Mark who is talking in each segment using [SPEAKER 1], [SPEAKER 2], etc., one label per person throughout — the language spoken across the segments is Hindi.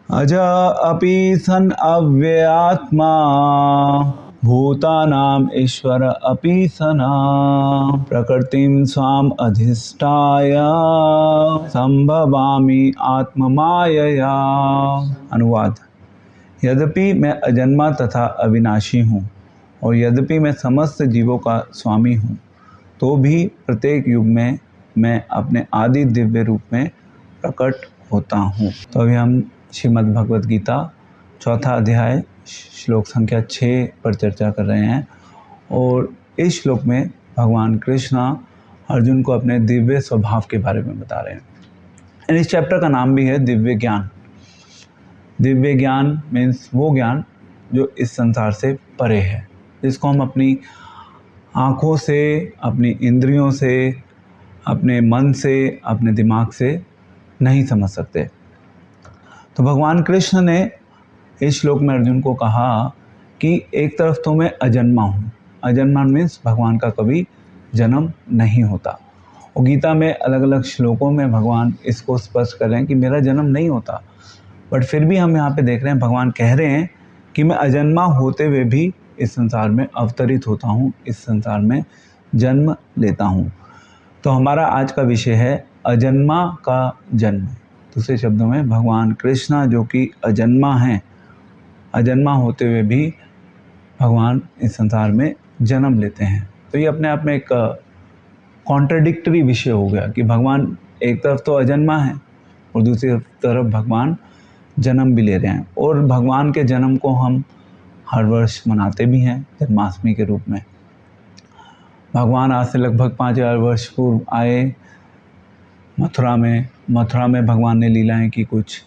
[SPEAKER 1] अजा अपि सन् अव्ययात्मा भूतानाम् ईश्वर अपि सना प्रकृतिं स्वाम् अधिष्ठाय संभवामि आत्ममायया। अनुवाद। यद्यपि मैं अजन्मा तथा अविनाशी हूँ और यद्यपि मैं समस्त जीवों का स्वामी हूँ, तो भी प्रत्येक युग में मैं अपने आदि दिव्य रूप में प्रकट होता हूँ। तो अभी हम श्रीमद् भगवद गीता चौथा अध्याय श्लोक संख्या 6 पर चर्चा कर रहे हैं और इस श्लोक में भगवान कृष्ण अर्जुन को अपने दिव्य स्वभाव के बारे में बता रहे हैं। इस चैप्टर का नाम भी है दिव्य ज्ञान। दिव्य ज्ञान मीन्स वो ज्ञान जो इस संसार से परे है, जिसको हम अपनी आँखों से, अपनी इंद्रियों से, अपने मन से, अपने दिमाग से नहीं समझ सकते। तो भगवान कृष्ण ने इस श्लोक में अर्जुन को कहा कि एक तरफ तो मैं अजन्मा हूँ। अजन्मा मीन्स भगवान का कभी जन्म नहीं होता। और गीता में अलग अलग श्लोकों में भगवान इसको स्पष्ट कर रहे हैं कि मेरा जन्म नहीं होता, बट फिर भी हम यहाँ पे देख रहे हैं भगवान कह रहे हैं कि मैं अजन्मा होते हुए भी इस संसार में अवतरित होता हूँ, इस संसार में जन्म लेता हूँ। तो हमारा आज का विषय है अजन्मा का जन्म। दूसरे शब्दों में भगवान कृष्ण जो कि अजन्मा हैं, अजन्मा होते हुए भी भगवान इस संसार में जन्म लेते हैं। तो ये अपने आप में एक कॉन्ट्रडिक्टरी विषय हो गया कि भगवान एक तरफ तो अजन्मा है और दूसरी तरफ भगवान जन्म भी ले रहे हैं। और भगवान के जन्म को हम हर वर्ष मनाते भी हैं जन्माष्टमी के रूप में। भगवान आज से लगभग 5000 वर्ष पूर्व आए मथुरा में भगवान ने लीलाएं की, कुछ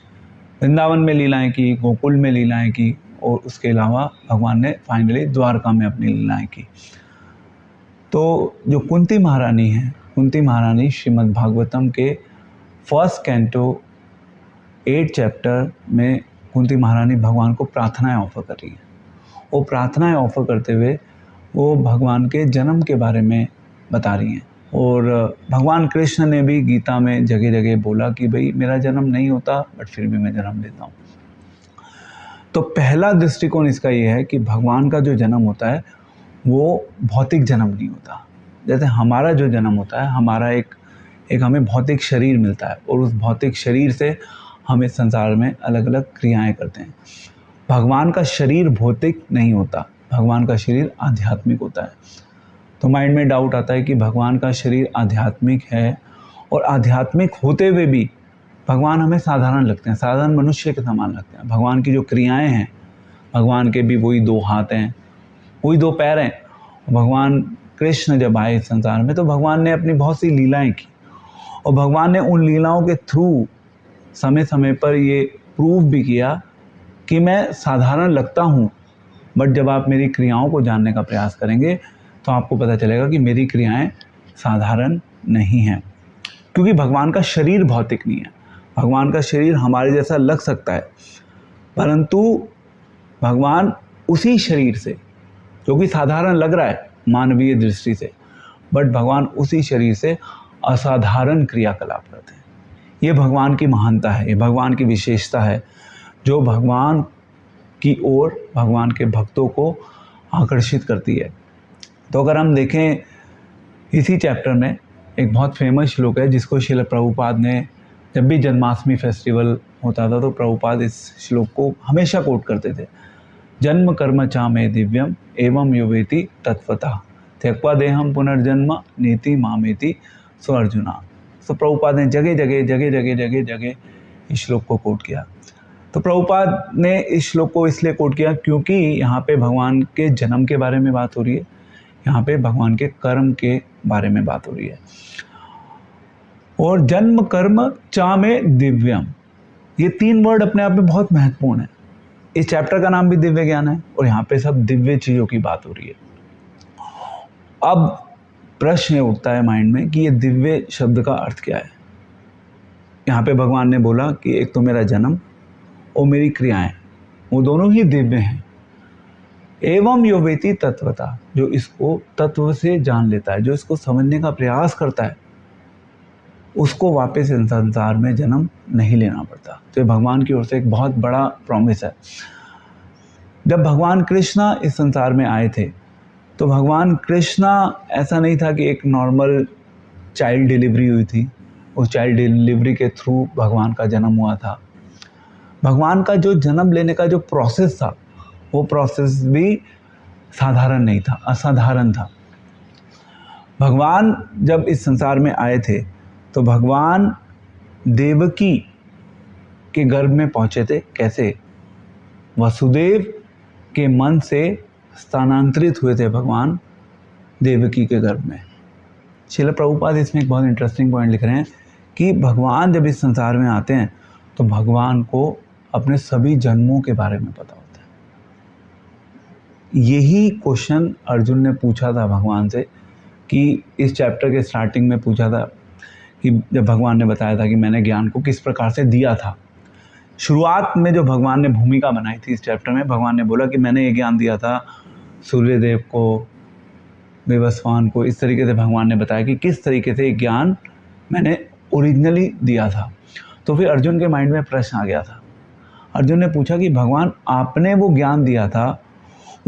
[SPEAKER 1] वृंदावन में लीलाएं की, गोकुल में लीलाएं की और उसके अलावा भगवान ने फाइनली द्वारका में अपनी लीलाएं की। तो जो कुंती महारानी है, कुंती महारानी श्रीमद् भागवतम के फर्स्ट कैंटो 8 चैप्टर में कुंती महारानी भगवान को प्रार्थनाएं ऑफर कर रही है। वो प्रार्थनाएं ऑफर करते हुए वो भगवान के जन्म के बारे में बता रही हैं। और भगवान कृष्ण ने भी गीता में जगह जगह बोला कि भाई मेरा जन्म नहीं होता बट फिर भी मैं जन्म लेता हूँ। तो पहला दृष्टिकोण इसका ये है कि भगवान का जो जन्म होता है वो भौतिक जन्म नहीं होता। जैसे हमारा जो जन्म होता है, हमारा एक हमें भौतिक शरीर मिलता है और उस भौतिक शरीर से हम इस संसार में अलग अलग क्रियाएं करते हैं। भगवान का शरीर भौतिक नहीं होता, भगवान का शरीर आध्यात्मिक होता है। तो माइंड में डाउट आता है कि भगवान का शरीर आध्यात्मिक है और आध्यात्मिक होते हुए भी भगवान हमें साधारण लगते हैं, साधारण मनुष्य के समान लगते हैं। भगवान की जो क्रियाएं हैं, भगवान के भी वही 2 हाथ हैं, वही 2 पैर हैं। भगवान कृष्ण जब आए इस संसार में तो भगवान ने अपनी बहुत सी लीलाएं की और भगवान ने उन लीलाओं के थ्रू समय समय पर ये प्रूव भी किया कि मैं साधारण लगता हूँ, बट जब आप मेरी क्रियाओं को जानने का प्रयास करेंगे तो आपको पता चलेगा कि मेरी क्रियाएं साधारण नहीं हैं। क्योंकि भगवान का शरीर भौतिक नहीं है। भगवान का शरीर हमारे जैसा लग सकता है, परंतु भगवान उसी शरीर से, जो कि साधारण लग रहा है मानवीय दृष्टि से, बट भगवान उसी शरीर से असाधारण क्रियाकलाप करते हैं। ये भगवान की महानता है, ये भगवान की विशेषता है जो भगवान की ओर भगवान के भक्तों को आकर्षित करती है। तो अगर हम देखें इसी चैप्टर में एक बहुत फेमस श्लोक है जिसको श्रील प्रभुपाद ने, जब भी जन्माष्टमी फेस्टिवल होता था तो प्रभुपाद इस श्लोक को हमेशा कोट करते थे। जन्म कर्म चा में दिव्यम एवं यो वेति तत्वतः त्यक्त्वा देहम पुनर्जन्म नीति मामेति सो अर्जुना। तो प्रभुपाद ने जगह इस श्लोक को कोट किया। तो प्रभुपाद ने इस श्लोक को इसलिए कोट किया क्योंकि यहाँ पे भगवान के जन्म के बारे में बात हो रही है, यहाँ पे भगवान के कर्म के बारे में बात हो रही है। और जन्म कर्म चा में दिव्यम, ये 3 वर्ड अपने आप में बहुत महत्वपूर्ण है। इस चैप्टर का नाम भी दिव्य ज्ञान है और यहाँ पे सब दिव्य चीज़ों की बात हो रही है। अब प्रश्न उठता है माइंड में कि ये दिव्य शब्द का अर्थ क्या है। यहाँ पे भगवान ने बोला कि एक तो मेरा जन्म और मेरी क्रियाएं, वो दोनों ही दिव्य हैं। एवं यो वेति तत्वता, जो इसको तत्व से जान लेता है, जो इसको समझने का प्रयास करता है, उसको वापस इस संसार में जन्म नहीं लेना पड़ता। तो ये भगवान की ओर से एक बहुत बड़ा प्रॉमिस है। जब भगवान कृष्णा इस संसार में आए थे तो भगवान कृष्णा ऐसा नहीं था कि एक नॉर्मल चाइल्ड डिलीवरी हुई थी, उस चाइल्ड डिलीवरी के थ्रू भगवान का जन्म हुआ था। भगवान का जो जन्म लेने का जो प्रोसेस था वो प्रोसेस भी साधारण नहीं था, असाधारण था। भगवान जब इस संसार में आए थे तो भगवान देवकी के गर्भ में पहुंचे थे। कैसे? वसुदेव के मन से स्थानांतरित हुए थे भगवान देवकी के गर्भ में। श्रील प्रभुपाद इसमें एक बहुत इंटरेस्टिंग पॉइंट लिख रहे हैं कि भगवान जब इस संसार में आते हैं तो भगवान को अपने सभी जन्मों के बारे में पता होता है। यही क्वेश्चन अर्जुन ने पूछा था भगवान से, कि इस चैप्टर के स्टार्टिंग में पूछा था कि जब भगवान ने बताया था कि मैंने ज्ञान को किस प्रकार से दिया था। शुरुआत में जो भगवान ने भूमिका बनाई थी इस चैप्टर में, भगवान ने बोला कि मैंने ये ज्ञान दिया था सूर्यदेव को, विवस्वान को। इस तरीके से भगवान ने बताया कि किस तरीके से ज्ञान मैंने ओरिजिनली दिया था। तो फिर अर्जुन के माइंड में प्रश्न आ गया था। अर्जुन ने पूछा कि भगवान आपने वो ज्ञान दिया था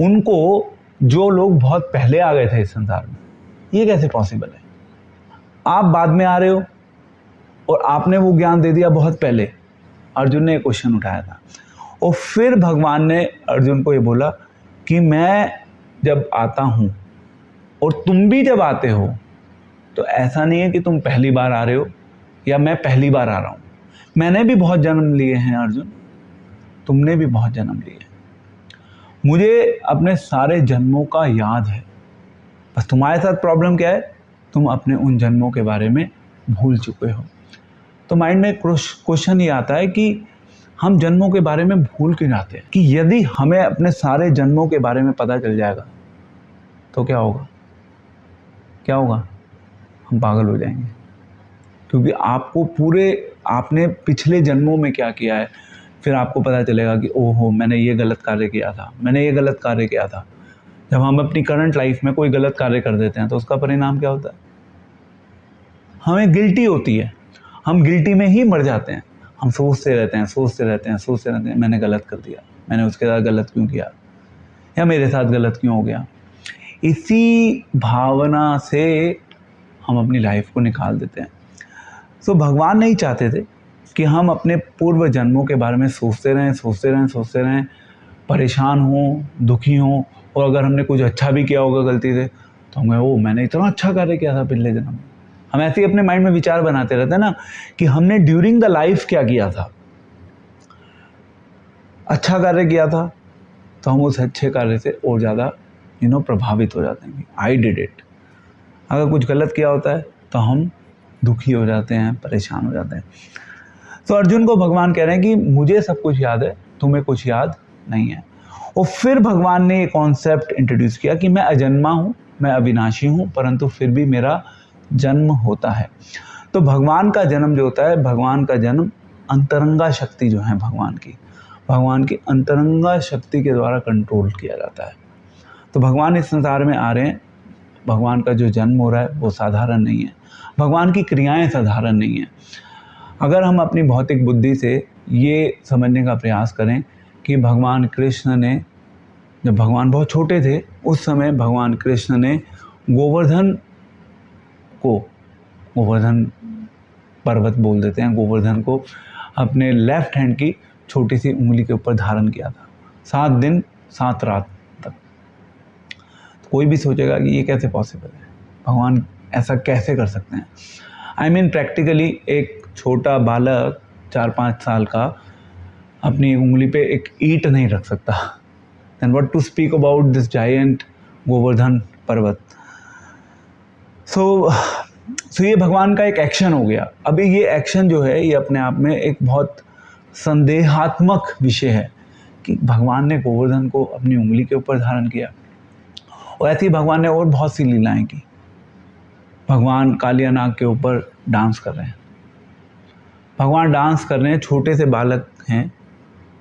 [SPEAKER 1] उनको जो लोग बहुत पहले आ गए थे इस संसार में, ये कैसे पॉसिबल है? आप बाद में आ रहे हो और आपने वो ज्ञान दे दिया बहुत पहले। अर्जुन ने एक क्वेश्चन उठाया था और फिर भगवान ने अर्जुन को ये बोला कि मैं जब आता हूँ और तुम भी जब आते हो तो ऐसा नहीं है कि तुम पहली बार आ रहे हो या मैं पहली बार आ रहा हूँ। मैंने भी बहुत जन्म लिए हैं अर्जुन, तुमने भी बहुत जन्म लिए हैं। मुझे अपने सारे जन्मों का याद है, बस तुम्हारे साथ प्रॉब्लम क्या है, तुम अपने उन जन्मों के बारे में भूल चुके हो। तो माइंड में क्वेश्चन ये आता है कि हम जन्मों के बारे में भूल क्यों जाते हैं? कि यदि हमें अपने सारे जन्मों के बारे में पता चल जाएगा तो क्या होगा? क्या होगा? हम पागल हो जाएंगे, क्योंकि आपको आपने पिछले जन्मों में क्या किया है, फिर आपको पता चलेगा कि ओहो मैंने ये गलत कार्य किया था, मैंने ये गलत कार्य किया था। जब हम अपनी करंट लाइफ में कोई गलत कार्य कर देते हैं तो उसका परिणाम क्या होता है? हमें गिल्टी होती है, हम गिल्टी में ही मर जाते हैं। हम सोचते रहते हैं मैंने गलत कर दिया, मैंने उसके साथ गलत क्यों किया, या मेरे साथ गलत क्यों हो गया। इसी भावना से हम अपनी लाइफ को निकाल देते हैं। तो भगवान नहीं चाहते थे कि हम अपने पूर्व जन्मों के बारे में सोचते रहें, परेशान हों, दुखी हों, और अगर हमने कुछ अच्छा भी किया होगा गलती से तो हमें मैंने इतना अच्छा कार्य किया था पिछले जन्म में। हम ऐसे ही अपने माइंड में विचार बनाते रहते हैं ना कि हमने ड्यूरिंग द लाइफ क्या किया था। अच्छा कार्य किया था तो हम उस अच्छे कार्य से और ज़्यादा प्रभावित हो जाते हैं। I did it. अगर कुछ गलत किया होता है तो हम दुखी हो जाते हैं, परेशान हो जाते हैं। तो अर्जुन को भगवान कह रहे हैं कि मुझे सब कुछ याद है, तुम्हें कुछ याद नहीं है। और फिर भगवान ने ये कॉन्सेप्ट इंट्रोड्यूस किया कि मैं अजन्मा हूँ, मैं अविनाशी हूँ, परंतु फिर भी मेरा जन्म होता है। तो भगवान का जन्म जो होता है, भगवान का जन्म अंतरंगा शक्ति जो है भगवान की अंतरंगा शक्ति के द्वारा कंट्रोल किया जाता है। तो भगवान इस संसार में आ रहे हैं, भगवान का जो जन्म हो रहा है वो साधारण नहीं है, भगवान की क्रियाएं साधारण नहीं है। अगर हम अपनी भौतिक बुद्धि से ये समझने का प्रयास करें कि भगवान कृष्ण ने, जब भगवान बहुत छोटे थे उस समय भगवान कृष्ण ने गोवर्धन पर्वत बोल देते हैं, गोवर्धन को अपने लेफ्ट हैंड की छोटी सी उंगली के ऊपर धारण किया था 7 दिन 7 रात तक। तो कोई भी सोचेगा कि ये कैसे पॉसिबल है, भगवान ऐसा कैसे कर सकते हैं। आई मीन प्रैक्टिकली एक छोटा बालक 4-5 साल का अपनी उंगली पे एक ईंट नहीं रख सकता, then what to speak about this giant Govardhan Parvat. So ये भगवान का एक एक्शन हो गया। अभी ये एक्शन जो है ये अपने आप में एक बहुत संदेहात्मक विषय है कि भगवान ने गोवर्धन को अपनी उंगली के ऊपर धारण किया। और ऐसे ही भगवान ने और बहुत सी लीलाएं की। भगवान कालिया नाग के ऊपर डांस कर रहे हैं, भगवान डांस कर रहे हैं, छोटे से बालक हैं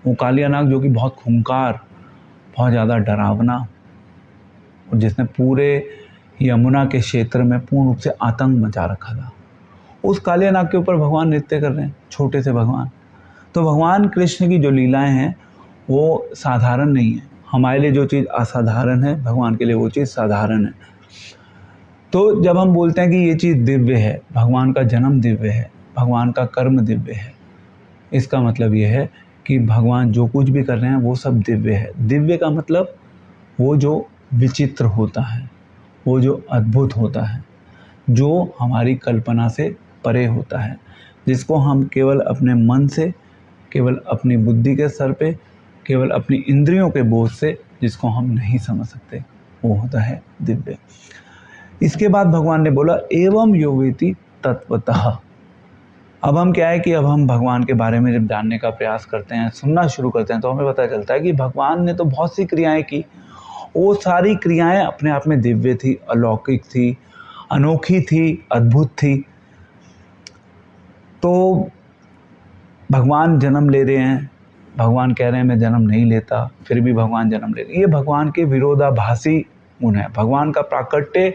[SPEAKER 1] वो कालिया नाग जो कि बहुत खूंखार, बहुत ज़्यादा डरावना, और जिसने पूरे यमुना के क्षेत्र में पूर्ण रूप से आतंक मचा रखा था, उस काले नाग के ऊपर भगवान नृत्य कर रहे हैं, छोटे से भगवान। तो भगवान कृष्ण की जो लीलाएं हैं वो साधारण नहीं है। हमारे लिए जो चीज़ असाधारण है, भगवान के लिए वो चीज़ साधारण है। तो जब हम बोलते हैं कि ये चीज़ दिव्य है, भगवान का जन्म दिव्य है, भगवान का कर्म दिव्य है, इसका मतलब ये है कि भगवान जो कुछ भी कर रहे हैं वो सब दिव्य है। दिव्य का मतलब वो जो विचित्र होता है, वो जो अद्भुत होता है, जो हमारी कल्पना से परे होता है, जिसको हम केवल अपने मन से, केवल अपनी बुद्धि के स्तर पे, केवल अपनी इंद्रियों के बोझ से जिसको हम नहीं समझ सकते, वो होता है दिव्य। इसके बाद भगवान ने बोला एवं यो वेति तत्वतः। अब हम क्या है कि अब हम भगवान के बारे में जब जानने का प्रयास करते हैं, सुनना शुरू करते हैं, तो हमें पता चलता है कि भगवान ने तो बहुत सी क्रियाएं की, वो सारी क्रियाएं अपने आप में दिव्य थी, अलौकिक थी, अनोखी थी, अद्भुत थी। तो भगवान जन्म ले रहे हैं, भगवान कह रहे हैं मैं जन्म नहीं लेता, फिर भी भगवान जन्म ले रहे हैं। ये भगवान के विरोधाभासी गुण है। भगवान का प्राकट्य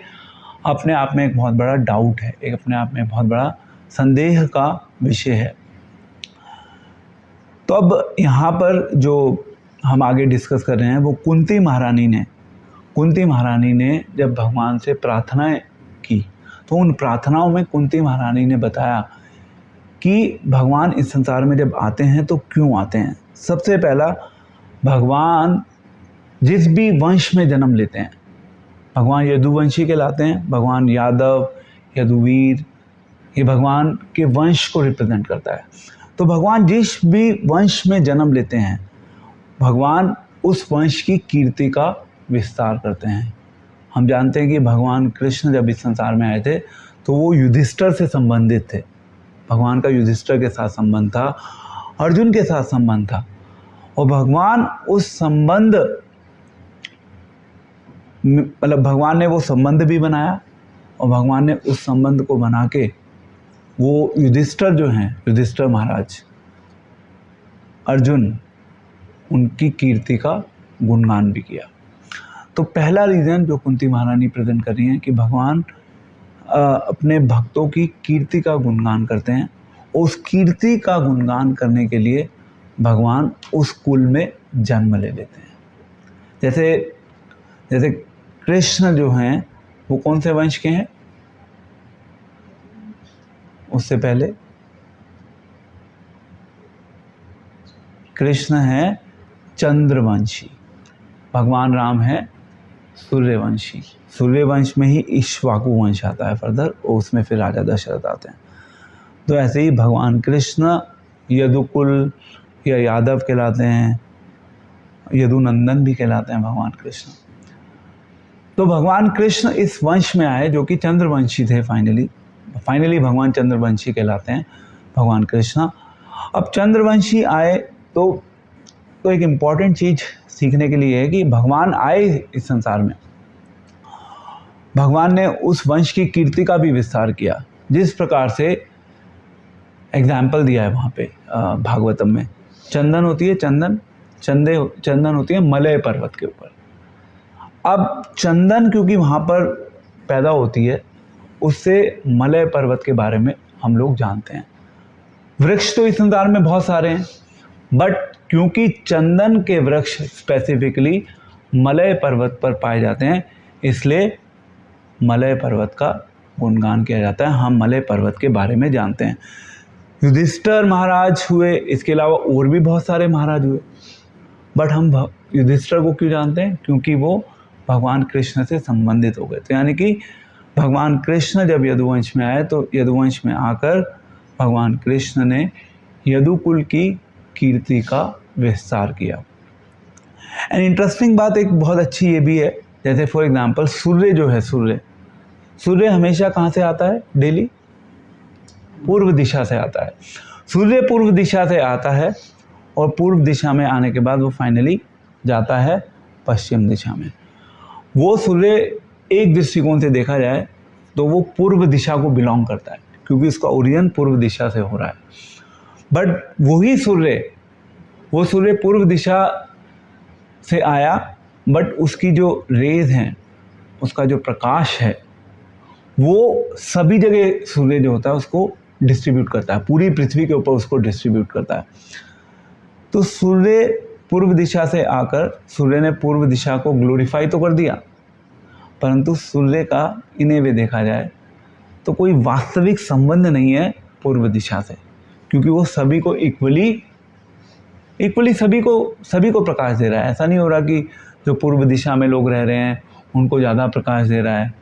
[SPEAKER 1] अपने आप में एक बहुत बड़ा डाउट है, एक अपने आप में बहुत बड़ा संदेह का विषय है। तो अब यहाँ पर जो हम आगे डिस्कस कर रहे हैं वो कुंती महारानी ने जब भगवान से प्रार्थनाएं की, तो उन प्रार्थनाओं में कुंती महारानी ने बताया कि भगवान इस संसार में जब आते हैं तो क्यों आते हैं। सबसे पहला, भगवान जिस भी वंश में जन्म लेते हैं, भगवान यदुवंशी कहलाते हैं, भगवान यादव, यदुवीर, ये भगवान के वंश को रिप्रेजेंट करता है। तो भगवान जिस भी वंश में जन्म लेते हैं, भगवान उस वंश की कीर्ति का विस्तार करते हैं। हम जानते हैं कि भगवान कृष्ण जब इस संसार में आए थे तो वो युधिष्ठिर से संबंधित थे। भगवान का युधिष्ठिर के साथ संबंध था, अर्जुन के साथ संबंध था, और भगवान उस संबंध मतलब भगवान ने वो संबंध भी बनाया, और भगवान ने उस संबंध को बना के वो युधिष्ठिर जो हैं, युधिष्ठिर महाराज, अर्जुन, उनकी कीर्ति का गुणगान भी किया। तो पहला रीज़न जो कुंती महारानी प्रेजेंट कर रही हैं कि भगवान अपने भक्तों की कीर्ति का गुणगान करते हैं। उस कीर्ति का गुणगान करने के लिए भगवान उस कुल में जन्म ले लेते हैं। जैसे कृष्ण जो हैं वो कौन से वंश के हैं? उससे पहले कृष्ण है चंद्रवंशी, भगवान राम है सूर्यवंशी। सूर्यवंश में ही इक्ष्वाकु वंश आता है फर्दर, और उसमें फिर राजा दशरथ आते हैं। तो ऐसे ही भगवान कृष्ण यदुकुल या यादव कहलाते हैं, यदुनंदन भी कहलाते हैं भगवान कृष्ण। तो भगवान कृष्ण इस वंश में आए जो कि चंद्रवंशी थे। फाइनली भगवान चंद्रवंशी कहलाते हैं भगवान कृष्ण। अब चंद्रवंशी आए तो एक इम्पॉर्टेंट चीज़ सीखने के लिए है कि भगवान आए इस संसार में, भगवान ने उस वंश की कीर्ति का भी विस्तार किया। जिस प्रकार से एग्जाम्पल दिया है वहाँ पे भागवतम में, चंदन होती है, चंदन होती है मलय पर्वत के ऊपर। अब चंदन क्योंकि वहाँ पर पैदा होती है, उससे मलय पर्वत के बारे में हम लोग जानते हैं। वृक्ष तो इस संसार में बहुत सारे हैं, बट क्योंकि चंदन के वृक्ष स्पेसिफिकली मलय पर्वत पर पाए जाते हैं, इसलिए मलय पर्वत का गुणगान किया जाता है। हम मलय पर्वत के बारे में जानते हैं। युधिष्ठिर महाराज हुए, इसके अलावा और भी बहुत सारे महाराज हुए, बट हम युधिष्ठिर को क्यों जानते हैं? क्योंकि वो भगवान कृष्ण से संबंधित हो गए। तो यानी कि भगवान कृष्ण जब यदुवंश में आए तो यदुवंश में आकर भगवान कृष्ण ने यदुकुल की कीर्ति का विस्तार किया। एंड इंटरेस्टिंग बात एक बहुत अच्छी ये भी है, जैसे फॉर एग्जांपल सूर्य जो है, सूर्य हमेशा कहाँ से आता है? डेली पूर्व दिशा से आता है। सूर्य पूर्व दिशा से आता है और पूर्व दिशा में आने के बाद वो फाइनली जाता है पश्चिम दिशा में। वो सूर्य एक दृष्टिकोण से देखा जाए तो वो पूर्व दिशा को बिलोंग करता है, क्योंकि उसका ओरिजिन पूर्व दिशा से हो रहा है। बट वही सूर्य, वो सूर्य पूर्व दिशा से आया, बट उसकी जो रेज हैं, उसका जो प्रकाश है, वो सभी जगह सूर्य जो होता है उसको डिस्ट्रीब्यूट करता है, पूरी पृथ्वी के ऊपर उसको डिस्ट्रीब्यूट करता है। तो सूर्य पूर्व दिशा से आकर सूर्य ने पूर्व दिशा को ग्लोरीफाई तो कर दिया, परंतु सूर्य का इन्हें भी देखा जाए तो कोई वास्तविक संबंध नहीं है पूर्व दिशा से, क्योंकि वो सभी को इक्वली सभी को प्रकाश दे रहा है। ऐसा नहीं हो रहा कि जो पूर्व दिशा में लोग रह रहे हैं उनको ज़्यादा प्रकाश दे रहा है,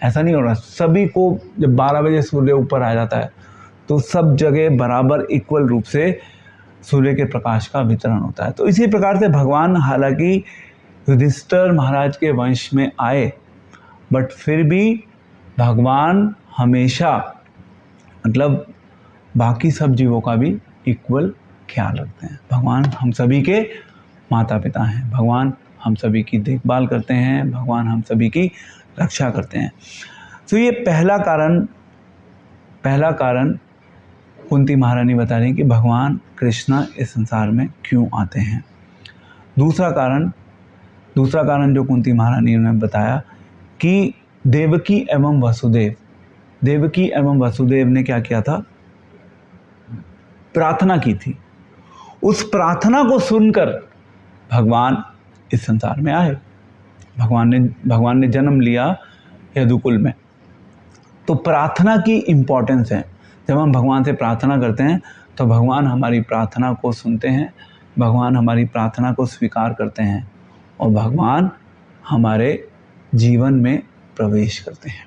[SPEAKER 1] ऐसा नहीं हो रहा। सभी को जब 12 बजे सूर्य ऊपर आ जाता है तो सब जगह बराबर इक्वल रूप से सूर्य के प्रकाश का वितरण होता है। तो इसी प्रकार से भगवान हालांकि युधिष्ठिर महाराज के वंश में आए, बट फिर भी भगवान हमेशा मतलब बाकी सब जीवों का भी इक्वल ख्याल रखते हैं। भगवान हम सभी के माता पिता हैं, भगवान हम सभी की देखभाल करते हैं, भगवान हम सभी की रक्षा करते हैं। तो ये पहला कारण कुंती महारानी बता रही कि भगवान कृष्ण इस संसार में क्यों आते हैं। दूसरा कारण जो कुंती महारानी ने बताया कि देवकी एवं वसुदेव ने क्या किया था, प्रार्थना की थी। उस प्रार्थना को सुनकर भगवान इस संसार में आए। भगवान ने जन्म लिया यदुकुल में। तो प्रार्थना की इम्पोर्टेंस है। जब हम भगवान से प्रार्थना करते हैं तो भगवान हमारी प्रार्थना को सुनते हैं, भगवान हमारी प्रार्थना को स्वीकार करते हैं और भगवान हमारे जीवन में प्रवेश करते हैं।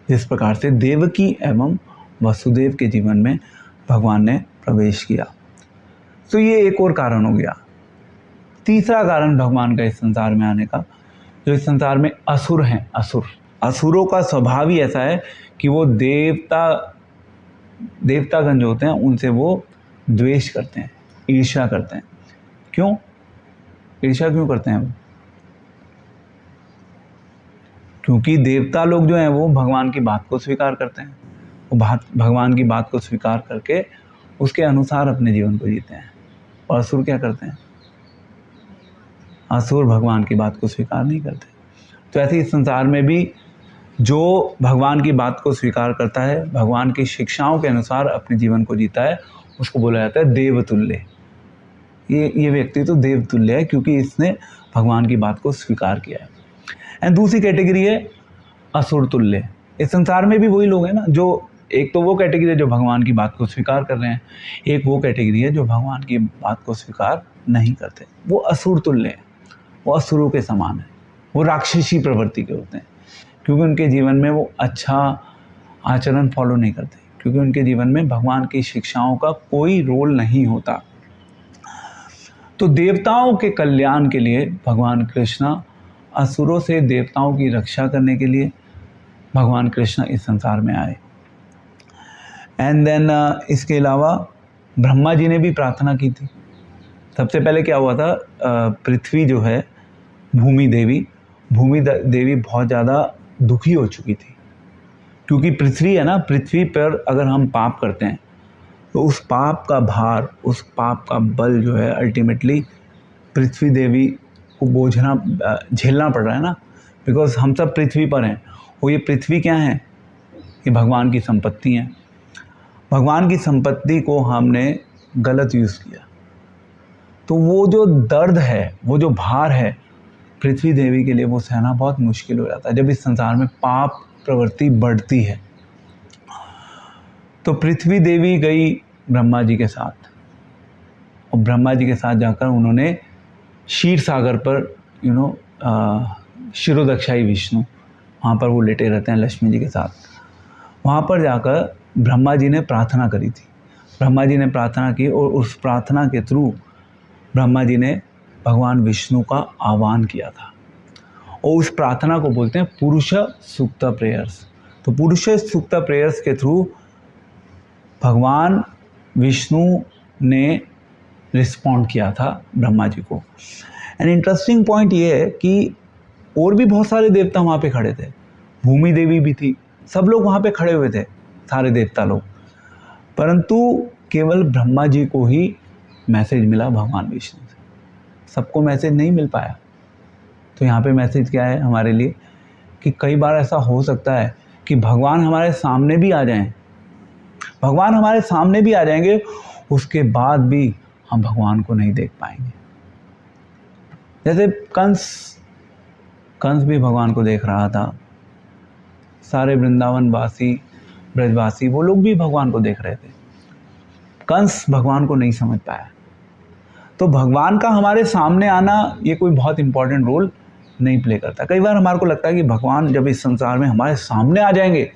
[SPEAKER 1] जिस प्रकार से देवकी एवं वसुदेव के जीवन में भगवान ने प्रवेश किया। तो ये एक और कारण हो गया। तीसरा कारण भगवान का इस संसार में आने का, जो इस संसार में असुर हैं, असुरों का स्वभाव ही ऐसा है कि वो देवतागण जो होते हैं उनसे वो द्वेष करते हैं, ईर्ष्या करते हैं। क्यों ईर्ष्या क्यों करते हैं वो? क्योंकि देवता लोग जो हैं वो भगवान की बात को स्वीकार करते हैं, वो भगवान की बात को स्वीकार करके उसके अनुसार अपने जीवन को जीते हैं। और असुर क्या करते हैं? असुर भगवान की बात को स्वीकार नहीं करते। तो ऐसे इस संसार में भी जो भगवान की बात को स्वीकार करता है, भगवान की शिक्षाओं के अनुसार अपने जीवन को जीता है, उसको बोला जाता है देवतुल्य। ये व्यक्ति तो देवतुल्य है क्योंकि इसने भगवान की बात को स्वीकार किया है। एंड दूसरी कैटेगरी है असुर तुल्य। इस संसार में भी वही लोग हैं ना, जो एक तो वो कैटेगरी है जो भगवान की बात को स्वीकार कर रहे हैं, एक वो कैटेगरी है जो भगवान की बात को स्वीकार नहीं करते। वो असुर तुल्य है, वो असुरों के समान है, वो राक्षसी प्रवृत्ति के होते हैं, क्योंकि उनके जीवन में वो अच्छा आचरण फॉलो नहीं करते, क्योंकि उनके जीवन में भगवान की शिक्षाओं का कोई रोल नहीं होता। तो देवताओं के कल्याण के लिए भगवान कृष्ण, असुरों से देवताओं की रक्षा करने के लिए भगवान कृष्ण इस संसार में आए। एंड देन इसके अलावा ब्रह्मा जी ने भी प्रार्थना की थी। सबसे पहले क्या हुआ था, पृथ्वी जो है, भूमि देवी बहुत ज़्यादा दुखी हो चुकी थी, क्योंकि पृथ्वी है ना, पृथ्वी पर अगर हम पाप करते हैं तो उस पाप का भार, उस पाप का बल जो है अल्टीमेटली पृथ्वी देवी को झेलना पड़ रहा है ना, बिकॉज हम सब पृथ्वी पर हैं। और ये पृथ्वी क्या है? ये भगवान की संपत्ति है। भगवान की संपत्ति को हमने गलत यूज़ किया, तो वो जो दर्द है, वो जो भार है पृथ्वी देवी के लिए, वो सहना बहुत मुश्किल हो जाता है जब इस संसार में पाप प्रवृत्ति बढ़ती है। तो पृथ्वी देवी गई ब्रह्मा जी के साथ, और ब्रह्मा जी के साथ जाकर उन्होंने क्षीर सागर पर शिरोदक्षाई विष्णु, वहाँ पर वो लेटे रहते हैं लक्ष्मी जी के साथ, वहाँ पर जाकर ब्रह्मा जी ने प्रार्थना करी थी। ब्रह्मा जी ने प्रार्थना की और उस प्रार्थना के थ्रू ब्रह्मा जी ने भगवान विष्णु का आह्वान किया था, और उस प्रार्थना को बोलते हैं पुरुष सूक्त प्रेयर्स। तो पुरुष सूक्त प्रेयर्स के थ्रू भगवान विष्णु ने रिस्पॉन्ड किया था ब्रह्मा जी को। एंड इंटरेस्टिंग पॉइंट ये है कि और भी बहुत सारे देवता वहाँ पे खड़े थे, भूमि देवी भी थी, सब लोग वहाँ पे खड़े हुए थे, सारे देवता लोग, परंतु केवल ब्रह्मा जी को ही मैसेज मिला भगवान विष्णु से, सबको मैसेज नहीं मिल पाया। तो यहाँ पे मैसेज क्या है हमारे लिए कि कई बार ऐसा हो सकता है कि भगवान हमारे सामने भी आ जाएं, भगवान हमारे सामने भी आ जाएंगे, उसके बाद भी हम भगवान को नहीं देख पाएंगे। जैसे कंस भी भगवान को देख रहा था, सारे वृंदावन वासी, ब्रजवासी, वो लोग भी भगवान को देख रहे थे। कंस भगवान को नहीं समझ पाया। तो भगवान का हमारे सामने आना ये कोई बहुत इंपॉर्टेंट रोल नहीं प्ले करता। कई बार हमारे को लगता है कि भगवान जब इस संसार में हमारे सामने आ जाएंगे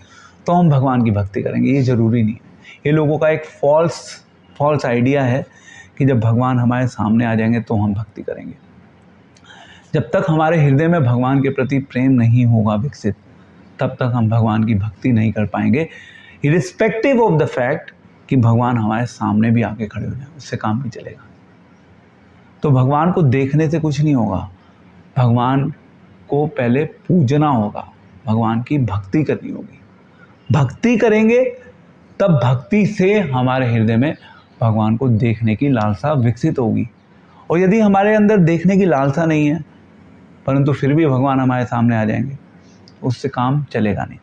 [SPEAKER 1] तो हम भगवान की भक्ति करेंगे। ये ज़रूरी नहीं है। ये लोगों का एक फॉल्स आइडिया है कि जब भगवान हमारे सामने आ जाएंगे तो हम भक्ति करेंगे। जब तक हमारे हृदय में भगवान के प्रति प्रेम नहीं होगा विकसित, तब तक हम भगवान की भक्ति नहीं कर पाएंगे, इरिस्पेक्टिव ऑफ द फैक्ट कि भगवान हमारे सामने भी आके खड़े हो जाए, उससे काम नहीं चलेगा। तो भगवान को देखने से कुछ नहीं होगा, भगवान को पहले पूजना होगा, भगवान की भक्ति करनी होगी। भक्ति करेंगे तब भक्ति से हमारे हृदय में भगवान को देखने की लालसा विकसित होगी। और यदि हमारे अंदर देखने की लालसा नहीं है परंतु फिर भी भगवान हमारे सामने आ जाएंगे, उससे काम चलेगा नहीं।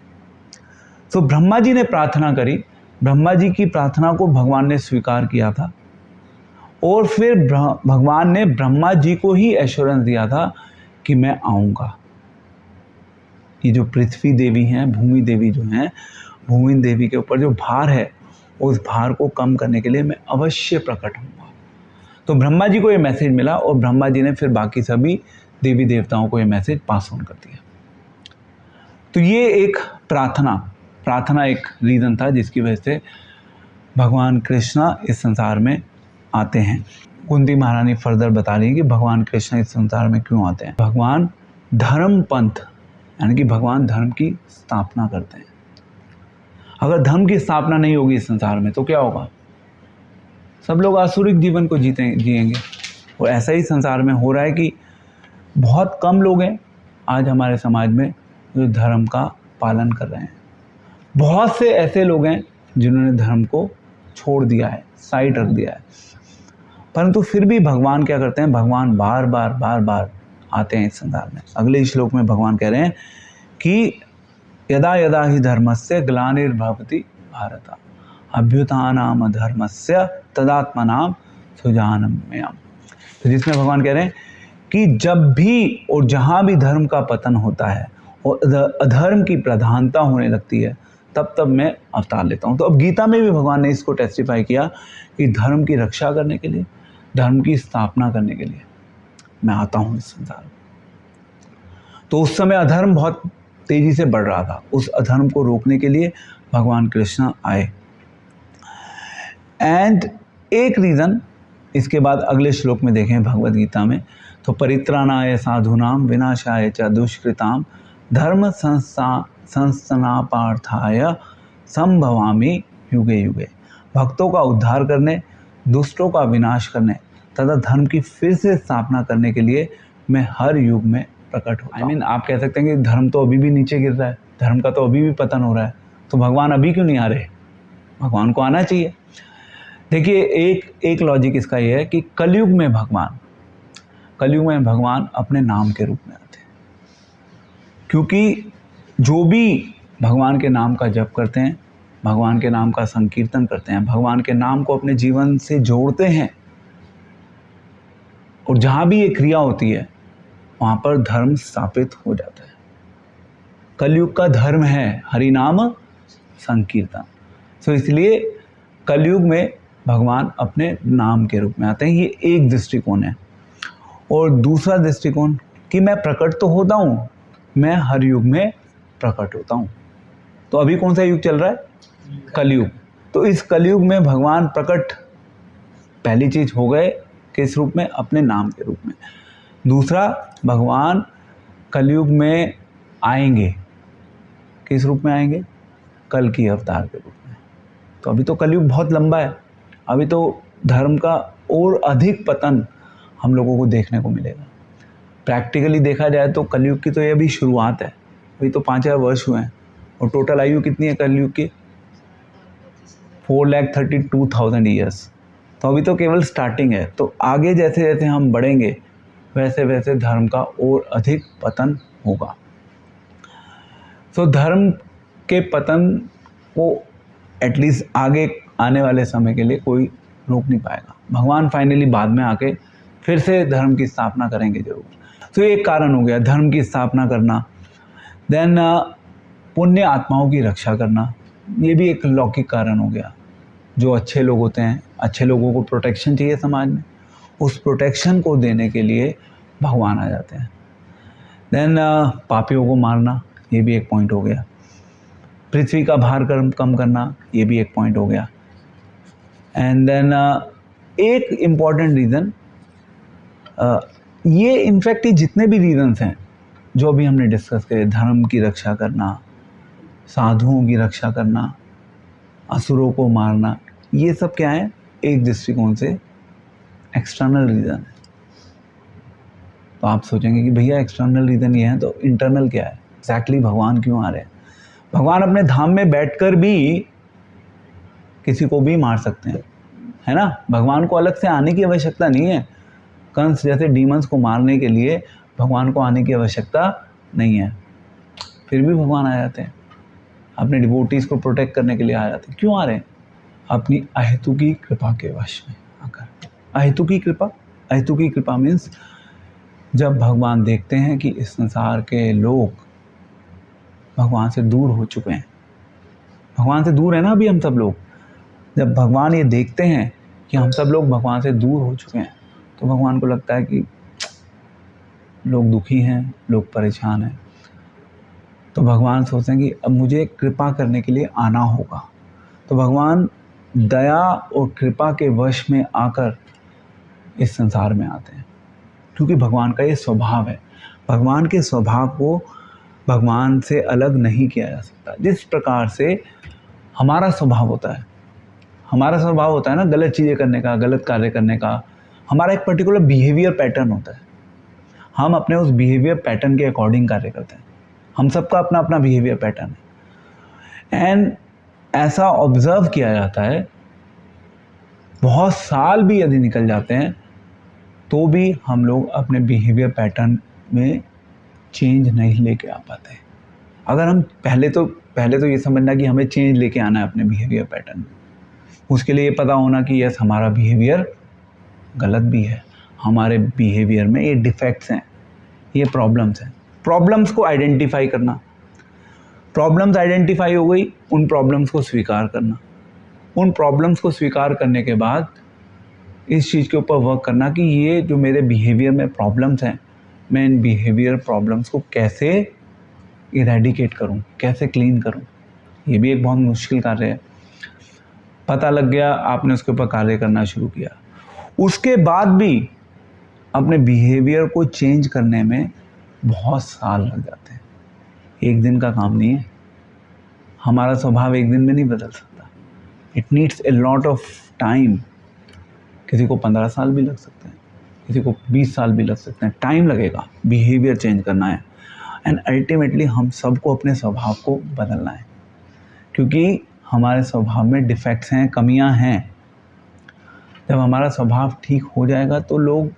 [SPEAKER 1] तो ब्रह्मा जी ने प्रार्थना करी, ब्रह्मा जी की प्रार्थना को भगवान ने स्वीकार किया था और फिर भगवान ने ब्रह्मा जी को ही एश्योरेंस दिया था कि मैं आऊँगा। ये जो पृथ्वी देवी हैं, भूमि देवी जो हैं, भूमि देवी के ऊपर जो भार है उस भार को कम करने के लिए मैं अवश्य प्रकट होऊंगा। तो ब्रह्मा जी को ये मैसेज मिला और ब्रह्मा जी ने फिर बाकी सभी देवी देवताओं को ये मैसेज पास ऑन कर दिया। तो ये एक प्रार्थना एक रीज़न था जिसकी वजह से भगवान कृष्ण इस संसार में आते हैं। कुंती महारानी फर्दर बता रही है कि भगवान कृष्ण इस संसार में क्यों आते हैं। भगवान धर्म पंथ यानी कि भगवान धर्म की स्थापना करते हैं। अगर धर्म की स्थापना नहीं होगी इस संसार में तो क्या होगा? सब लोग आसुरिक जीवन को जिएंगे। और ऐसा ही संसार में हो रहा है कि बहुत कम लोग हैं आज हमारे समाज में जो धर्म का पालन कर रहे हैं। बहुत से ऐसे लोग हैं जिन्होंने धर्म को छोड़ दिया है, साइड रख दिया है। परंतु फिर भी भगवान क्या करते हैं? भगवान बार बार आते हैं इस संसार में। अगले श्लोक में भगवान कह रहे हैं कि यदा यदा ही धर्मस्य ग्लानिर्भवति भारत अभ्युत्थानम् धर्मस्य तदात्मनां सृजनमयम्। तो जिसमें भगवान कह रहे हैं कि जब भी और जहाँ भी धर्म का पतन होता है और अधर्म की प्रधानता होने लगती है तब मैं अवतार लेता हूँ। तो अब गीता में भी भगवान ने इसको टेस्टिफाई किया कि धर्म की रक्षा करने के लिए, धर्म की स्थापना करने के लिए मैं आता हूँ इस संसार में। तो उस समय अधर्म बहुत तेजी से बढ़ रहा था। उस अधर्म को रोकने के लिए भगवान कृष्ण आए। एंड एक रीज़न इसके बाद अगले श्लोक में देखें भगवद गीता में तो परित्राणाय साधूनां विनाशाय च दुष्कृतां धर्म संस्थापनार्थाय संभवामि युगे युगे। भक्तों का उद्धार करने, दुष्टों का विनाश करने तथा धर्म की फिर से स्थापना करने के लिए मैं हर युग में प्रकट होता हूँ। आप कह सकते हैं कि धर्म तो अभी भी नीचे गिर रहा है, धर्म का तो अभी भी पतन हो रहा है, तो भगवान अभी क्यों नहीं आ रहे? भगवान को आना चाहिए। देखिए एक लॉजिक इसका ये है कि कलयुग में भगवान अपने नाम के रूप में आते हैं। क्योंकि जो भी भगवान के नाम का जप करते हैं, भगवान के नाम का संकीर्तन करते हैं, भगवान के नाम को अपने जीवन से जोड़ते हैं और जहाँ भी ये क्रिया होती है वहाँ पर धर्म स्थापित हो जाता है। कलयुग का धर्म है हरि नाम संकीर्तन। तो इसलिए कलयुग में भगवान अपने नाम के रूप में आते हैं। ये एक दृष्टिकोण है। और दूसरा दृष्टिकोण कि मैं प्रकट तो होता हूँ, मैं हर युग में प्रकट होता हूँ। तो अभी कौन सा युग चल रहा है? कलयुग। तो इस कलयुग में भगवान प्रकट पहली चीज़ हो गए किस रूप में? अपने नाम के रूप में। दूसरा, भगवान कलयुग में आएंगे किस रूप में आएंगे? कल की अवतार के रूप में। तो अभी तो कलयुग बहुत लंबा है, अभी तो धर्म का और अधिक पतन हम लोगों को देखने को मिलेगा। प्रैक्टिकली देखा जाए तो कलयुग की तो ये अभी शुरुआत है। अभी तो 5000 वर्ष हुए हैं और टोटल आयु कितनी है कलयुग की? 4,32,000 ईयर्स। तो अभी तो केवल स्टार्टिंग है। तो आगे जैसे जैसे हम बढ़ेंगे वैसे वैसे धर्म का और अधिक पतन होगा। तो धर्म के पतन को एटलीस्ट आगे आने वाले समय के लिए कोई रोक नहीं पाएगा। भगवान फाइनली बाद में आके फिर से धर्म की स्थापना करेंगे जरूर। तो ये एक कारण हो गया, धर्म की स्थापना करना। देन पुण्य आत्माओं की रक्षा करना, ये भी एक लौकिक कारण हो गया। जो अच्छे लोग होते हैं, अच्छे लोगों को प्रोटेक्शन चाहिए समाज में, उस प्रोटेक्शन को देने के लिए भगवान आ जाते हैं। देन पापियों को मारना, ये भी एक पॉइंट हो गया। पृथ्वी का भार कम करना, ये भी एक पॉइंट हो गया। एंड देन एक इम्पॉर्टेंट रीज़न, ये इनफैक्ट ये जितने भी रीजंस हैं जो अभी हमने डिस्कस करे, धर्म की रक्षा करना, साधुओं की रक्षा करना, असुरों को मारना, ये सब क्या है, एक दृष्टिकोण से एक्सटर्नल रीज़न है। तो आप सोचेंगे कि भैया एक्सटर्नल रीज़न ये है, तो इंटरनल क्या है, एग्जैक्टली भगवान क्यों आ रहे हैं। भगवान अपने धाम में बैठकर भी किसी को भी मार सकते हैं, है ना। भगवान को अलग से आने की आवश्यकता नहीं है। कंस जैसे डीमंस को मारने के लिए भगवान को आने की आवश्यकता नहीं है, फिर भी भगवान आ जाते हैं, अपने डिवोटीज को प्रोटेक्ट करने के लिए आ जाते हैं। क्यों आ रहे हैं? अपनी अहेतुकी कृपा के वश में आकर। अहेतुकी कृपा, अहेतुकी कृपा मीन्स जब भगवान देखते हैं कि इस संसार के लोग भगवान से दूर हो चुके हैं, भगवान से दूर है ना अभी हम सब लोग, जब भगवान ये देखते हैं कि हम सब लोग भगवान से दूर हो चुके हैं, तो भगवान को लगता है कि लोग दुखी हैं, लोग परेशान हैं। तो भगवान सोचते हैं कि अब मुझे कृपा करने के लिए आना होगा। तो भगवान दया और कृपा के वश में आकर इस संसार में आते हैं, क्योंकि भगवान का ये स्वभाव है। भगवान के स्वभाव को भगवान से अलग नहीं किया जा सकता। जिस प्रकार से हमारा स्वभाव होता है, हमारा स्वभाव होता है ना गलत चीज़ें करने का, गलत कार्य करने का, हमारा एक पर्टिकुलर बिहेवियर पैटर्न होता है। हम अपने उस बिहेवियर पैटर्न के अकॉर्डिंग कार्य करते हैं। हम सबका अपना अपना बिहेवियर पैटर्न है। एंड ऐसा ऑब्जर्व किया जाता है, बहुत साल भी यदि निकल जाते हैं तो भी हम लोग अपने बिहेवियर पैटर्न में चेंज नहीं लेके आ पाते। अगर हम पहले तो ये समझना कि हमें चेंज लेके आना है अपने बिहेवियर पैटर्न में, उसके लिए ये पता होना कि यस हमारा बिहेवियर गलत भी है, हमारे बिहेवियर में ये डिफेक्ट्स हैं, ये प्रॉब्लम्स हैं। प्रॉब्लम्स को आइडेंटिफाई करना, प्रॉब्लम्स आइडेंटिफाई हो गई, उन प्रॉब्लम्स को स्वीकार करना, उन प्रॉब्लम्स को स्वीकार करने के बाद इस चीज़ के ऊपर वर्क करना कि ये जो मेरे बिहेवियर में प्रॉब्लम्स हैं, मैं इन बिहेवियर प्रॉब्लम्स को कैसे इरेडिकेट करूं, कैसे क्लीन करूं। ये भी एक बहुत मुश्किल कार्य है। पता लग गया, आपने उसके ऊपर कार्य करना शुरू किया, उसके बाद भी अपने बिहेवियर को चेंज करने में बहुत साल लग जाते हैं। एक दिन का काम नहीं है, हमारा स्वभाव एक दिन में नहीं बदल सकता। It needs a lot of time. किसी को 15 साल भी लग सकते हैं, किसी को 20 साल भी लग सकते हैं, टाइम लगेगा, बिहेवियर चेंज करना है। एंड अल्टीमेटली हम सबको अपने स्वभाव को बदलना है, क्योंकि हमारे स्वभाव में डिफेक्ट्स हैं, कमियां हैं। जब हमारा स्वभाव ठीक हो जाएगा तो लोग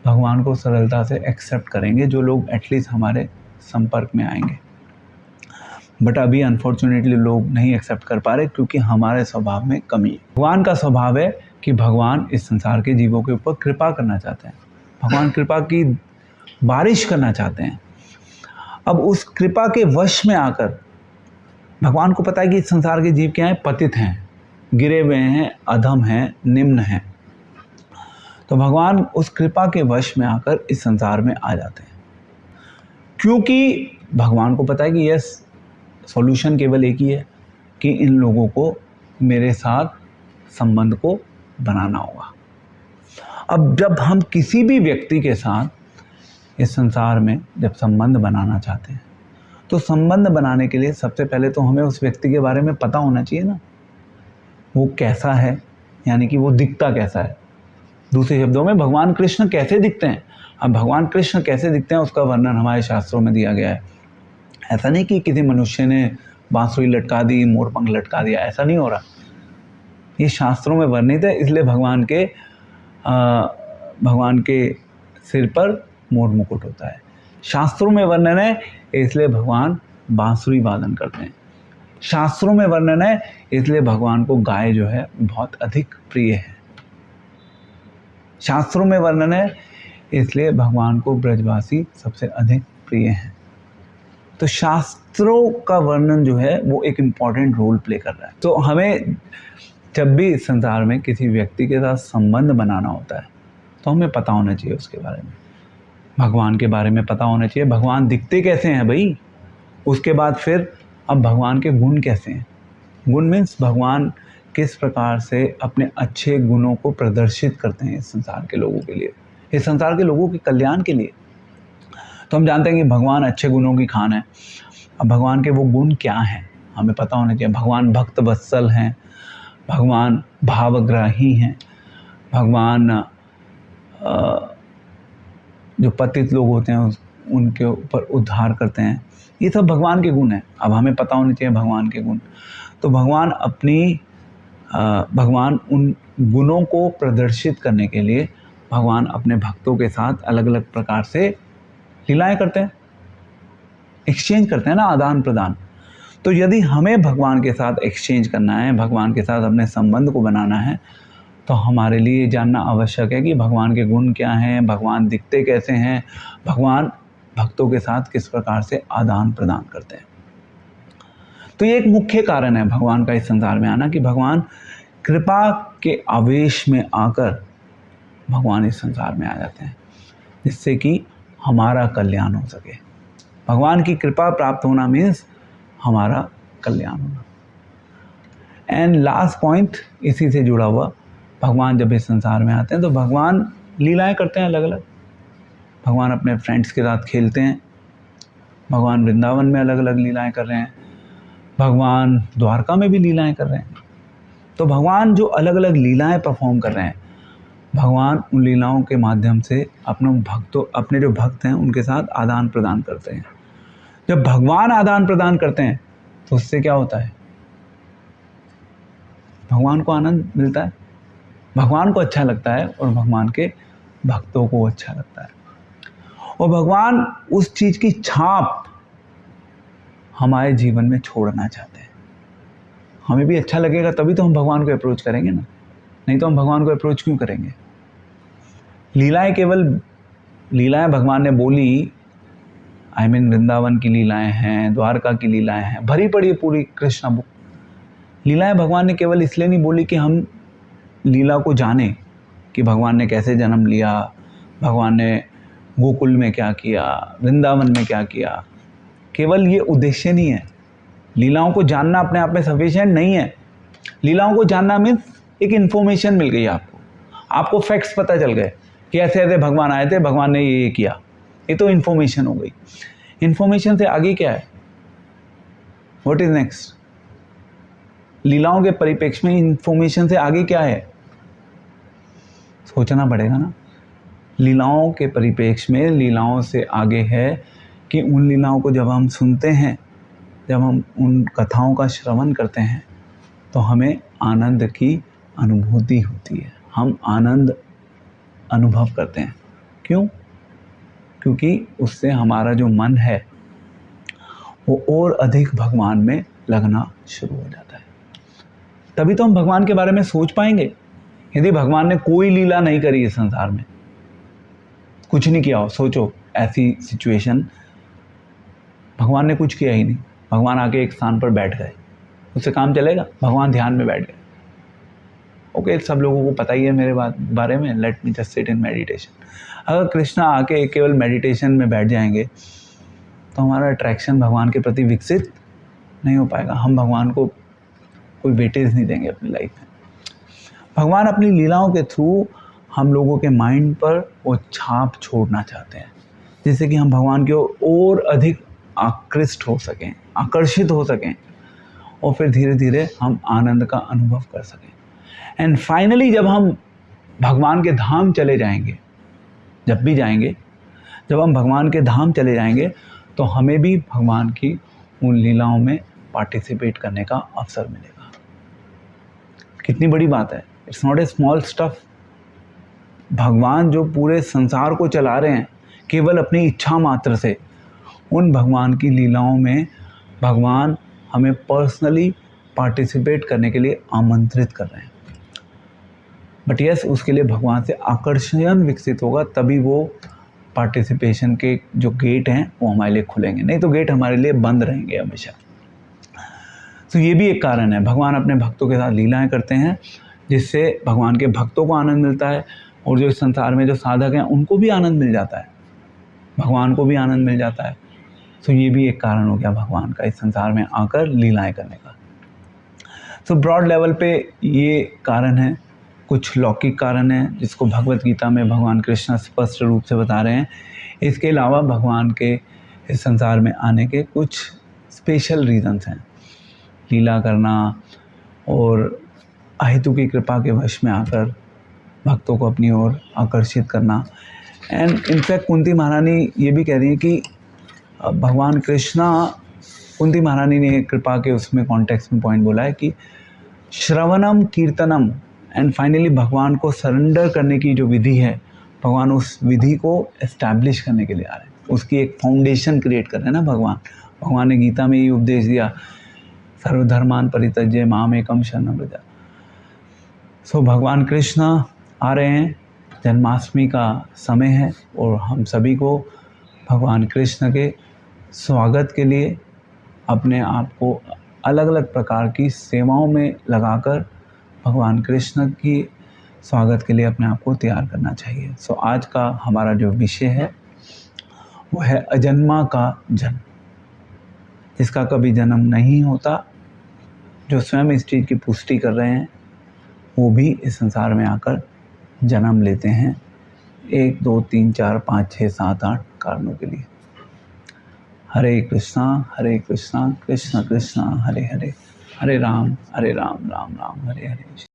[SPEAKER 1] भगवान को सरलता से एक्सेप्ट करेंगे, जो लोग एटलीस्ट हमारे संपर्क में आएंगे। बट अभी अनफॉर्चुनेटली लोग नहीं एक्सेप्ट कर पा रहे, क्योंकि हमारे स्वभाव में कमी है। भगवान का स्वभाव है कि भगवान इस संसार के जीवों के ऊपर कृपा करना चाहते हैं, भगवान कृपा की बारिश करना चाहते हैं। अब उस कृपा के वश में आकर भगवान को पता है कि इस संसार के जीव क्या हैं, पतित हैं, गिरे हुए हैं, अधम हैं, निम्न हैं। तो भगवान उस कृपा के वश में आकर इस संसार में आ जाते हैं, क्योंकि भगवान को पता है कि यस सॉल्यूशन केवल एक ही है कि इन लोगों को मेरे साथ संबंध को बनाना होगा। अब जब हम किसी भी व्यक्ति के साथ इस संसार में जब संबंध बनाना चाहते हैं, तो संबंध बनाने के लिए सबसे पहले तो हमें उस व्यक्ति के बारे में पता होना चाहिए ना, वो कैसा है, यानी कि वो दिखता कैसा है। दूसरे शब्दों में भगवान कृष्ण कैसे दिखते हैं। अब भगवान कृष्ण कैसे दिखते हैं उसका वर्णन हमारे शास्त्रों में दिया गया है। ऐसा नहीं कि किसी मनुष्य ने बांसुरी लटका दी, मोरपंख लटका दिया, ऐसा नहीं हो रहा। ये शास्त्रों में वर्णित है, इसलिए भगवान के सिर पर मोर मुकुट होता है। शास्त्रों में वर्णन है, इसलिए भगवान बांसुरी वादन करते हैं। शास्त्रों में वर्णन है, इसलिए भगवान को गाय जो है बहुत अधिक प्रिय है। शास्त्रों में वर्णन है, इसलिए भगवान को ब्रजवासी सबसे अधिक प्रिय हैं। तो शास्त्रों का वर्णन जो है वो एक इम्पॉर्टेंट रोल प्ले कर रहा है। तो हमें जब भी इस संसार में किसी व्यक्ति के साथ संबंध बनाना होता है तो हमें पता होना चाहिए उसके बारे में, भगवान के बारे में पता होना चाहिए। भगवान दिखते कैसे हैं भाई, उसके बाद फिर अब भगवान के गुण कैसे हैं। गुण मीन्स भगवान किस प्रकार से अपने अच्छे गुणों को प्रदर्शित करते हैं इस संसार के लोगों के लिए, इस संसार के लोगों के कल्याण के लिए। तो हम जानते हैं कि भगवान अच्छे गुणों की खान है। अब भगवान के वो गुण क्या हैं हमें पता होना चाहिए। भगवान भक्त वत्सल हैं, भगवान भावग्राही हैं, भगवान जो पतित लोग होते हैं उनके ऊपर उद्धार करते हैं। ये सब भगवान के गुण हैं। अब हमें पता होने चाहिए भगवान के गुण। तो भगवान उन गुणों को प्रदर्शित करने के लिए भगवान अपने भक्तों के साथ अलग अलग प्रकार से लीलाएं करते हैं, एक्सचेंज करते हैं ना, आदान प्रदान। तो यदि हमें भगवान के साथ एक्सचेंज करना है, भगवान के साथ अपने संबंध को बनाना है, तो हमारे लिए जानना आवश्यक है कि भगवान के गुण क्या हैं, भगवान दिखते कैसे हैं, भगवान भक्तों के साथ किस प्रकार से आदान प्रदान करते हैं। तो ये एक मुख्य कारण है भगवान का इस संसार में आना कि भगवान कृपा के आवेश में आकर भगवान इस संसार में आ जाते हैं, जिससे कि हमारा कल्याण हो सके। भगवान की कृपा प्राप्त होना मीन्स हमारा कल्याण होना। एंड लास्ट पॉइंट इसी से जुड़ा हुआ, भगवान जब इस संसार में आते हैं तो भगवान लीलाएं करते हैं अलग अलग। भगवान अपने फ्रेंड्स के साथ खेलते हैं, भगवान वृंदावन में अलग अलग लीलाएं कर रहे हैं, भगवान द्वारका में भी लीलाएं कर रहे हैं। तो भगवान जो अलग अलग लीलाएं परफॉर्म कर रहे हैं, भगवान उन लीलाओं के माध्यम से अपने जो भक्त हैं उनके साथ आदान प्रदान करते हैं। जब भगवान आदान प्रदान करते हैं तो उससे क्या होता है, भगवान को आनंद मिलता है, भगवान को अच्छा लगता है और भगवान के भक्तों को अच्छा लगता है। और भगवान उस चीज की छाप हमारे जीवन में छोड़ना चाहते हैं। हमें भी अच्छा लगेगा तभी तो हम भगवान को अप्रोच करेंगे ना, नहीं तो हम भगवान को अप्रोच क्यों करेंगे। लीलाएं भगवान ने बोली, वृंदावन की लीलाएं हैं, द्वारका की लीलाएं हैं, भरी पड़ी पूरी कृष्ण बुक। लीलाएं भगवान ने केवल इसलिए नहीं बोली कि हम लीला को जाने कि भगवान ने कैसे जन्म लिया, भगवान ने गोकुल में क्या किया, वृंदावन में क्या किया। केवल ये उद्देश्य नहीं है। लीलाओं को जानना अपने आप में सफिशिएंट नहीं है। लीलाओं को जानना मीन्स एक इन्फॉर्मेशन मिल गई आपको फैक्ट्स पता चल गए कि ऐसे ऐसे भगवान आए थे, भगवान ने ये किया, ये तो इन्फॉर्मेशन हो गई। इन्फॉर्मेशन से आगे क्या है, व्हाट इज नेक्स्ट। लीलाओं के परिप्रेक्ष्य में इन्फॉर्मेशन से आगे क्या है, सोचना पड़ेगा ना। लीलाओं के परिप्रेक्ष्य में लीलाओं से आगे है कि उन लीलाओं को जब हम सुनते हैं, जब हम उन कथाओं का श्रवण करते हैं तो हमें आनंद की अनुभूति होती है, हम आनंद अनुभव करते हैं। क्यों? क्योंकि उससे हमारा जो मन है वो और अधिक भगवान में लगना शुरू हो जाता है। तभी तो हम भगवान के बारे में सोच पाएंगे। यदि भगवान ने कोई लीला नहीं करी इस संसार में, कुछ नहीं किया हो, सोचो ऐसी सिचुएशन, भगवान ने कुछ किया ही नहीं, भगवान आके एक स्थान पर बैठ गए, उससे काम चलेगा? भगवान ध्यान में बैठ गए। ओके, सब लोगों को पता ही है मेरे बारे में, let me just sit in meditation. अगर कृष्णा आके केवल मेडिटेशन में बैठ जाएंगे तो हमारा अट्रैक्शन भगवान के प्रति विकसित नहीं हो पाएगा। हम भगवान को कोई वेटेज नहीं देंगे अपनी लाइफ में। भगवान अपनी लीलाओं के थ्रू हम लोगों के माइंड पर वो छाप छोड़ना चाहते हैं, जिससे कि हम भगवान की और अधिक आकृष्ट हो सकें, आकर्षित हो सकें, और फिर धीरे धीरे हम आनंद का अनुभव कर सकें। एंड फाइनली जब हम भगवान के धाम चले जाएंगे, जब हम भगवान के धाम चले जाएंगे तो हमें भी भगवान की उन लीलाओं में पार्टिसिपेट करने का अवसर मिलेगा। कितनी बड़ी बात है, it's not a small stuff. भगवान जो पूरे संसार को चला रहे हैं केवल अपनी इच्छा मात्र से, उन भगवान की लीलाओं में भगवान हमें पर्सनली पार्टिसिपेट करने के लिए आमंत्रित कर रहे हैं। बट यस, उसके लिए भगवान से आकर्षण विकसित होगा, तभी वो पार्टिसिपेशन के जो गेट हैं वो हमारे लिए खुलेंगे, नहीं तो गेट हमारे लिए बंद रहेंगे हमेशा। तो ये भी एक कारण है, भगवान अपने भक्तों के साथ लीलाएं करते हैं जिससे भगवान के भक्तों को आनंद मिलता है, और जो इस संसार में जो साधक हैं उनको भी आनंद मिल जाता है, भगवान को भी आनंद मिल जाता है। तो ये भी एक कारण हो गया भगवान का इस संसार में आकर लीलाएं करने का। तो ब्रॉड लेवल पे ये कारण है, कुछ लौकिक कारण हैं जिसको भगवत गीता में भगवान कृष्ण स्पष्ट रूप से बता रहे हैं। इसके अलावा भगवान के इस संसार में आने के कुछ स्पेशल रीजंस हैं, लीला करना और अहेतु की कृपा के वश में आकर भक्तों को अपनी ओर आकर्षित करना। एंड इनफैक्ट कुंती महारानी ये भी कह रही है कि भगवान कृष्णा, कुंती महारानी ने कृपा के उसमें कॉन्टेक्स्ट में पॉइंट बोला है कि श्रवणम कीर्तनम एंड फाइनली भगवान को सरेंडर करने की जो विधि है, भगवान उस विधि को एस्टैब्लिश करने के लिए आ रहे हैं, उसकी एक फाउंडेशन क्रिएट कर रहे हैं ना भगवान ने गीता में ये उपदेश दिया, सर्वधर्मान परित्यज्य मामेकम शरणं व्रज। सो भगवान कृष्ण आ रहे हैं, जन्माष्टमी का समय है और हम सभी को भगवान कृष्ण के स्वागत के लिए अपने आप को अलग अलग प्रकार की सेवाओं में लगाकर भगवान कृष्ण की स्वागत के लिए अपने आप को तैयार करना चाहिए। सो आज का हमारा जो विषय है वो है अजन्मा का जन्म, जिसका कभी जन्म नहीं होता, जो स्वयं इस चीज़ की पुष्टि कर रहे हैं, वो भी इस संसार में आकर जन्म लेते हैं 1 2 3 4 5 6 7 8 कारणों के लिए। हरे कृष्णा कृष्ण कृष्ण हरे हरे, हरे राम राम राम हरे हरे।